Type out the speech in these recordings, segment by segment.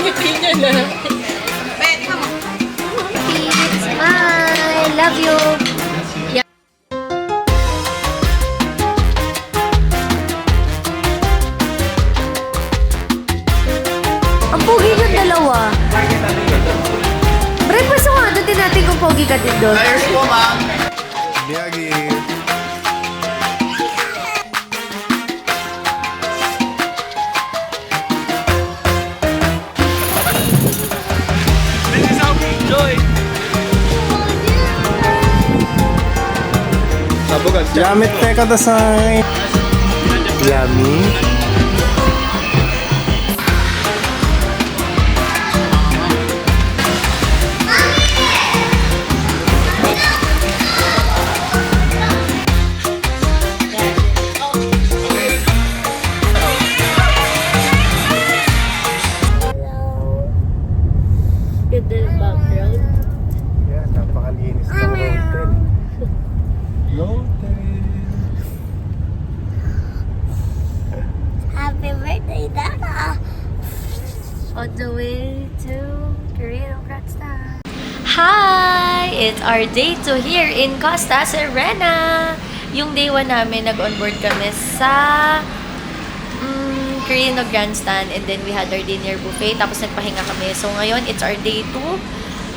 Ngiti niya na. Smile! Love you! Ang pogi yung dalawa. Breakfast nga, doon din natin kung pogi ka din doon. Ayos po, ma'am. Miyagi. This is how we enjoy. Yamit teka dasay. Yummy. Ganda yung background. Yan, napakalinis ng hotel. Hotel. Happy birthday, Dada! On the way to Carino Kratsta. Hi! It's our day 2 here in Costa Serena. Yung day 1 namin, nag-onboard kami sa Carino Grandstand, and then we had our dinner buffet, tapos nagpahinga kami. So ngayon, it's our day 2.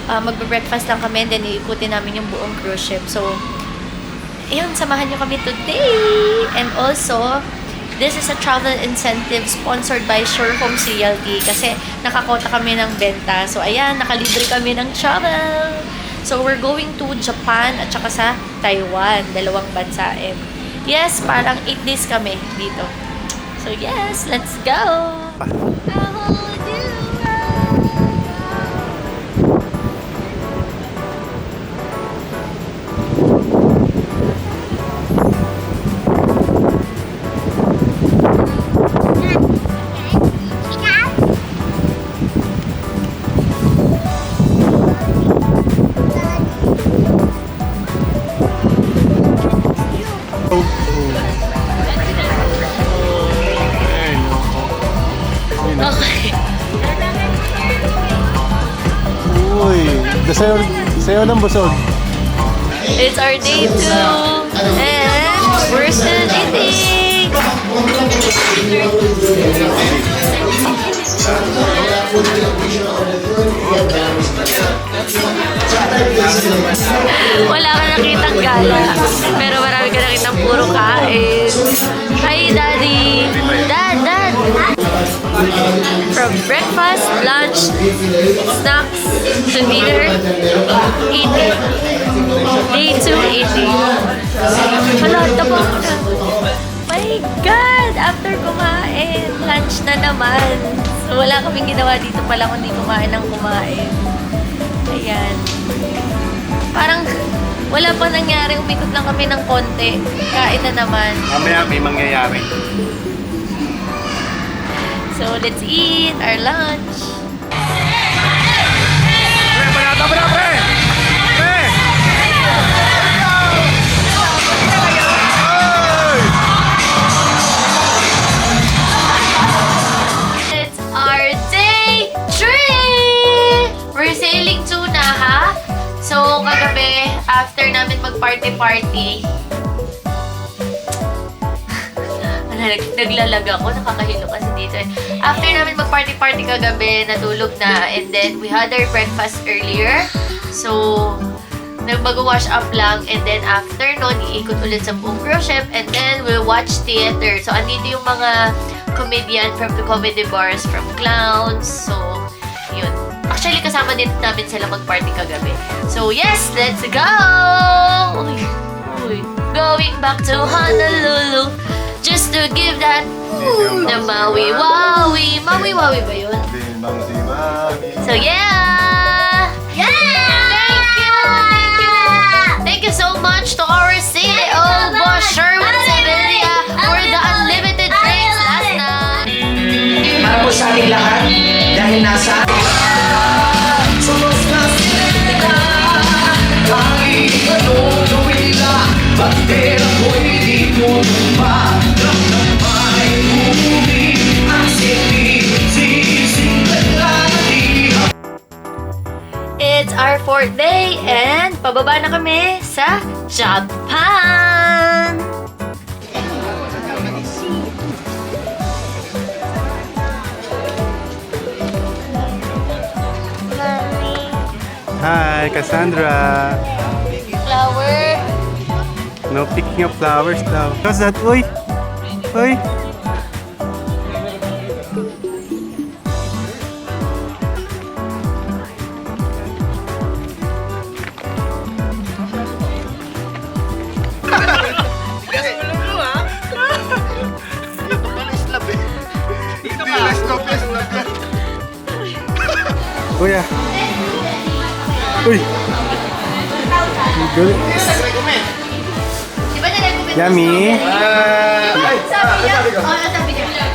Magbe-breakfast lang kami, and then iikutin namin yung buong cruise ship. So, ayun, samahan nyo kami today! And also, this is a travel incentive sponsored by Sure Homes Realty kasi nakakota kami ng benta. So, ayan, nakalibre kami ng travel. So, we're going to Japan at saka sa Taiwan. 2 bansa. And yes, parang 8 days kami dito. So, yes, let's go! Okay. Uy, sayo ng busog. It's our day 2 and we're still eating! Wala ka nakitang gala, pero marami ka nakitang puro kain. Hi, Daddy! Dad! From breakfast, lunch, snacks, to dinner, eating. Day 2, eating. Hala, tabang na. My God! After kumain, lunch na naman. So, wala kaming ginawa dito pala kundi kumain ng kumain. Ayan. Parang wala pa nangyari. Umikot lang kami ng konti. Kain na naman. Mamaya may mangyayari. So, let's eat our lunch. Pre, panata mo na, pre! Pre! It's our day 3! We're sailing to Naha. So, kagabi, after namin mag-party-party, naglalag ako, nakakahilo kasi dito. After namin mag-party-party kagabi, natulog na, and then we had our breakfast earlier. So, nag-wash up lang, and then after nun, iikot ulit sa buong cruise ship, and then we'll watch theater. So, andito yung mga comedian from the comedy bars, from clowns. So, yun. Actually, kasama din namin sila mag-party kagabi. So, yes, let's go! Uy. Going back to Honolulu. Just to give that the Maui Wowie. Maui Wowie ba yun? So yeah! Thank you so much to our CEO, Boss Sherwin Sevilla, for the unlimited drinks last night. Para po sa ating lahat, dahil nasa bandera ko'y di mo tumba. Ramdam ay umuwi ang sinising lang 4th day and pababa na kami sa Japan! Hi, Cassandra. Flower. No picking of flowers daw. What's that? Uy! Uy! Kuya. Uy. Good. Di ba nag-recommend Yummy. Sabi niya. Sabi niya.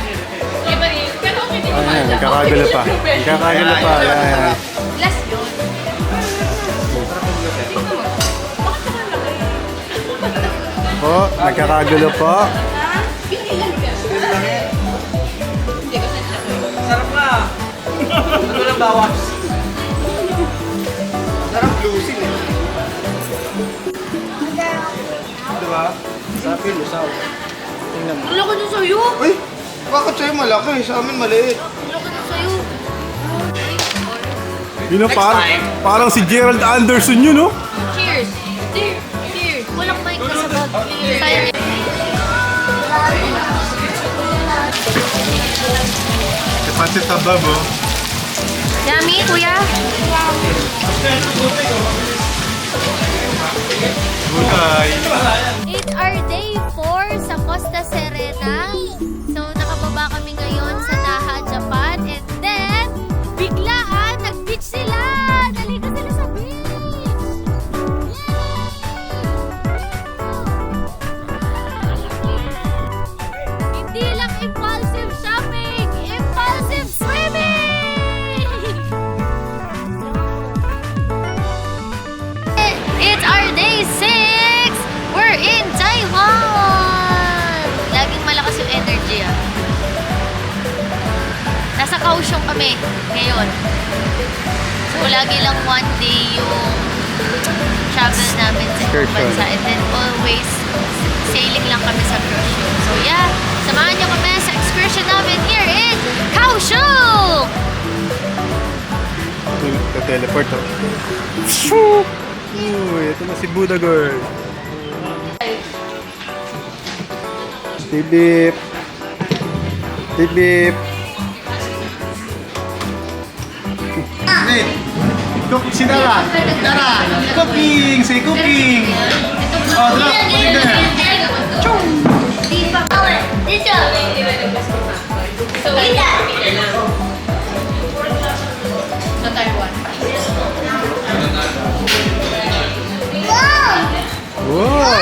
Ayan, nagkakagulo pa. Nagkakagulo pa. Ayan. Last yun. Po, nagkakagulo po. Sarap na. Ano lang bawas? Sarap lusin eh. Diba? Sarap yung lusaw. Tingnan mo. Ang laki dun sa'yo. Uy! Bakit sa'yo malaki? Sa amin maliit. Ang laki dun sa'yo. Yun know, parang si Gerald Anderson yun, no? Cheers. Cheers. Walang mic na sa bag. Sayang. Pansit na babo. Yummy, kuya. Gulay. It's our day 4 sa Costa Serena. So, nakababa kami ngayon sa Naha, Japan. And then, biglaan, nag-beach sila! Naligo sila sa beach! Yay! Hindi lang impulsive shopping, impulsive swimming! It's our day 6! We're in Taiwan! Laging malakas yung energy ah. Nasa Kaohsiung kami ngayon. So lagi lang one day yung travel namin sa ibang Excursion. bansa. And then always sailing lang kami sa cruise ship. So yeah, samahan niyo kami sa excursion namin here in Kaohsiung! Teleport to. Uy, ito na si Buddha Girl. Beep beep. Beep beep. Wait. Cook si Dara. Dara. Cooking. Say cooking. Oh, drop. Put it there. Sa Taiwan. Wow.